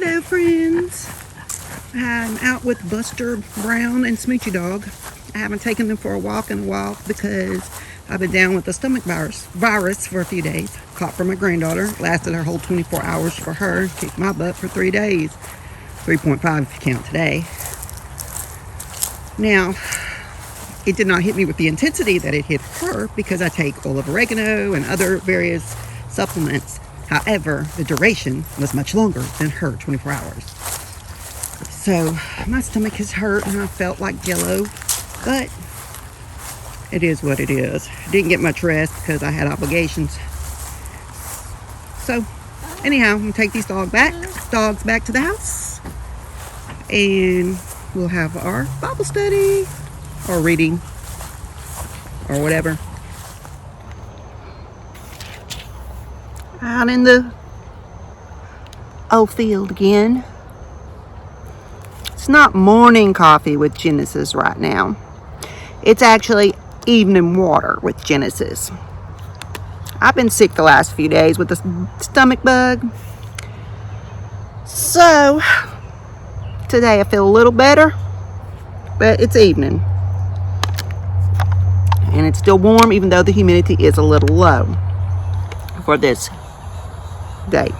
Hello, friends. I'm out with Buster Brown and Smoochie Dog. I haven't taken them for a walk in a while because I've been down with the stomach virus for a few days. Caught from my granddaughter. Lasted her whole 24 hours for her. Kicked my butt for 3 days. 3.5 if you count today. Now, it did not hit me with the intensity that it hit her because I take oil of oregano and other various supplements. However, the duration was much longer than her 24 hours. So my stomach is hurt and I felt like jello, but it is what it is. Didn't get much rest because I had obligations. So anyhow, I'm gonna take these dogs back to the house, and we'll have our Bible study or reading or whatever. Out in the old field again. It's not morning coffee with Genesis right now. It's actually evening water with Genesis. I've been sick the last few days with a stomach bug. So, today I feel a little better, but it's evening. And it's still warm even though the humidity is a little low for this day.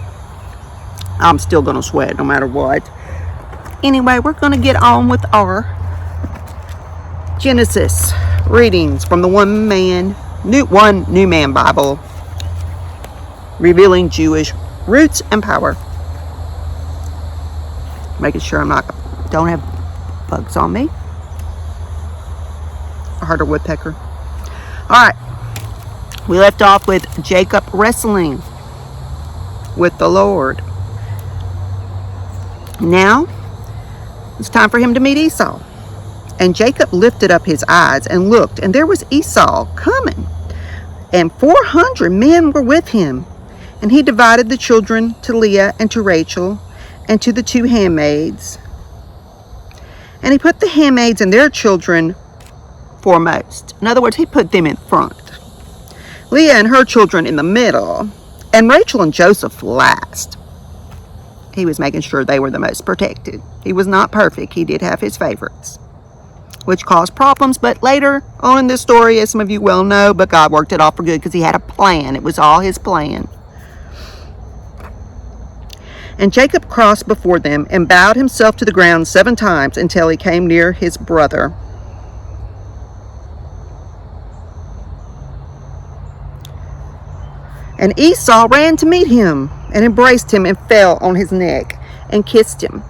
I'm still going to sweat no matter what. Anyway, we're going to get on with our Genesis readings from the One New Man Bible, revealing Jewish roots and power. Making sure don't have bugs on me. I heard a woodpecker. All right, we left off with Jacob wrestling with the Lord. Now it's time for him to meet Esau. And Jacob lifted up his eyes and looked, and there was Esau coming, and 400 men were with him. And he divided the children to Leah and to Rachel and to the 2 handmaids. And he put the handmaids and their children foremost. In other words, he put them in front. Leah and her children in the middle, and Rachel and Joseph last. He was making sure they were the most protected. He was not perfect. He did have his favorites, which caused problems. But later on in this story, as some of you well know, but God worked it all for good because he had a plan. It was all his plan. And Jacob crossed before them and bowed himself to the ground 7 times until he came near his brother. And Esau ran to meet him and embraced him and fell on his neck and kissed him.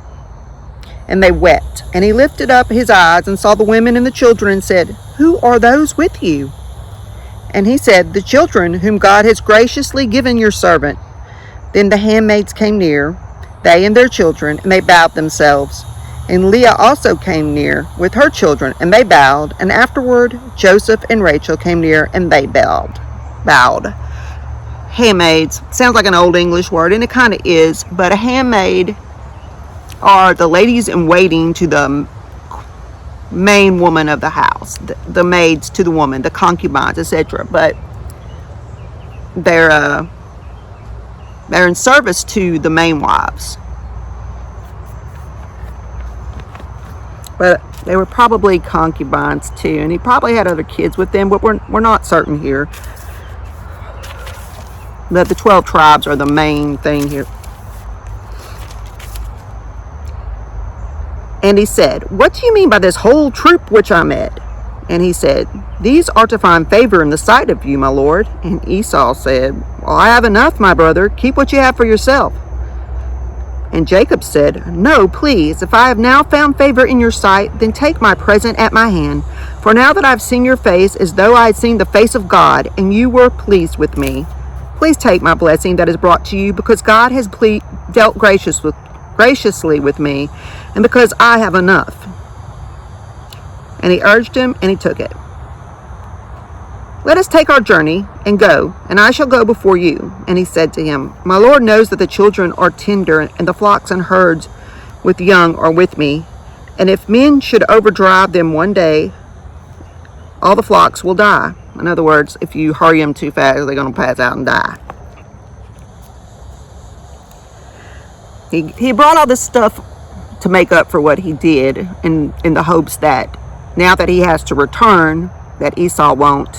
And they wept. And he lifted up his eyes and saw the women and the children and said, "Who are those with you?" And he said, "The children whom God has graciously given your servant." Then the handmaids came near, they and their children, and they bowed themselves. And Leah also came near with her children, and they bowed. And afterward Joseph and Rachel came near, and they bowed. Handmaids sounds like an old English word, and it kind of is, but a handmaid are the ladies in waiting to the main woman of the house, the maids to the woman, the concubines, etc. But they're in service to the main wives. But they were probably concubines too, and he probably had other kids with them, but we're not certain here. But the 12 tribes are the main thing here. And he said, "What do you mean by this whole troop which I met?" And he said, "These are to find favor in the sight of you, my lord." And Esau said, "Well, I have enough, my brother. Keep what you have for yourself." And Jacob said, "No, please. If I have now found favor in your sight, then take my present at my hand. For now that I have seen your face, as though I had seen the face of God, and you were pleased with me, please take my blessing that is brought to you, because God has dealt graciously with me, and because I have enough." And he urged him, and he took it. "Let us take our journey and go, and I shall go before you." And he said to him, "My Lord knows that the children are tender, and the flocks and herds with young are with me. And if men should overdrive them one day, all the flocks will die." In other words, if you hurry them too fast, they're going to pass out and die. He brought all this stuff to make up for what he did in the hopes that now that he has to return, that Esau won't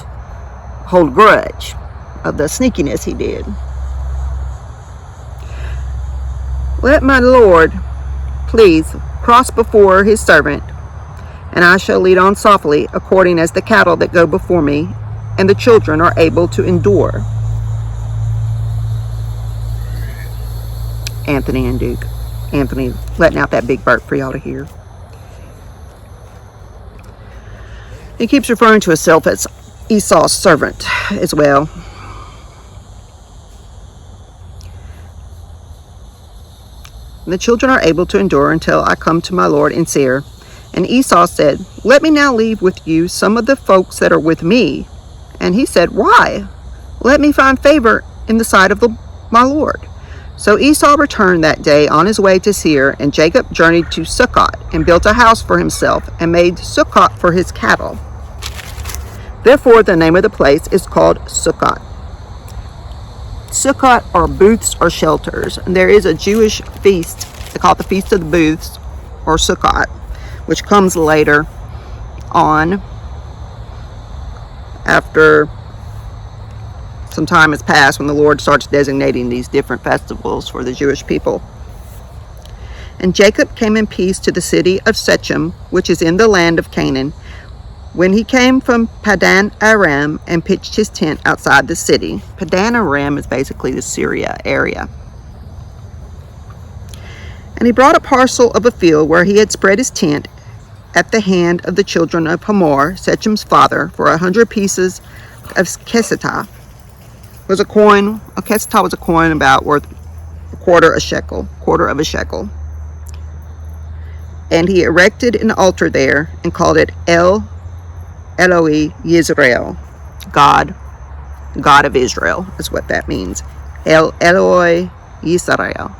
hold a grudge of the sneakiness he did. Let my Lord please cross before his servant, and I shall lead on softly, according as the cattle that go before me, and the children are able to endure. Anthony and Duke. Anthony letting out that big burp for y'all to hear. He keeps referring to himself as Esau's servant as well. And the children are able to endure until I come to my lord in Seir. And Esau said, let me now leave with you some of the folks that are with me. And he said, why? Let me find favor in the sight of my lord. So Esau returned that day on his way to Seir, and Jacob journeyed to Sukkot, and built a house for himself, and made Sukkot for his cattle. Therefore the name of the place is called Sukkot. Sukkot are booths or shelters. And there is a Jewish feast, they call it the Feast of the Booths, or Sukkot, which comes later on, after some time has passed, when the Lord starts designating these different festivals for the Jewish people. And Jacob came in peace to the city of Shechem, which is in the land of Canaan, when he came from Padan Aram and pitched his tent outside the city. Padan Aram is basically the Syria area. And he brought a parcel of a field where he had spread his tent at the hand of the children of Hamor, Shechem's father, for 100 pieces of kesitah. Was a coin. A kesitah was a coin about worth quarter of a shekel. And he erected an altar there and called it El Eloi Yisrael, God of Israel, is what that means. El Eloi Yisrael.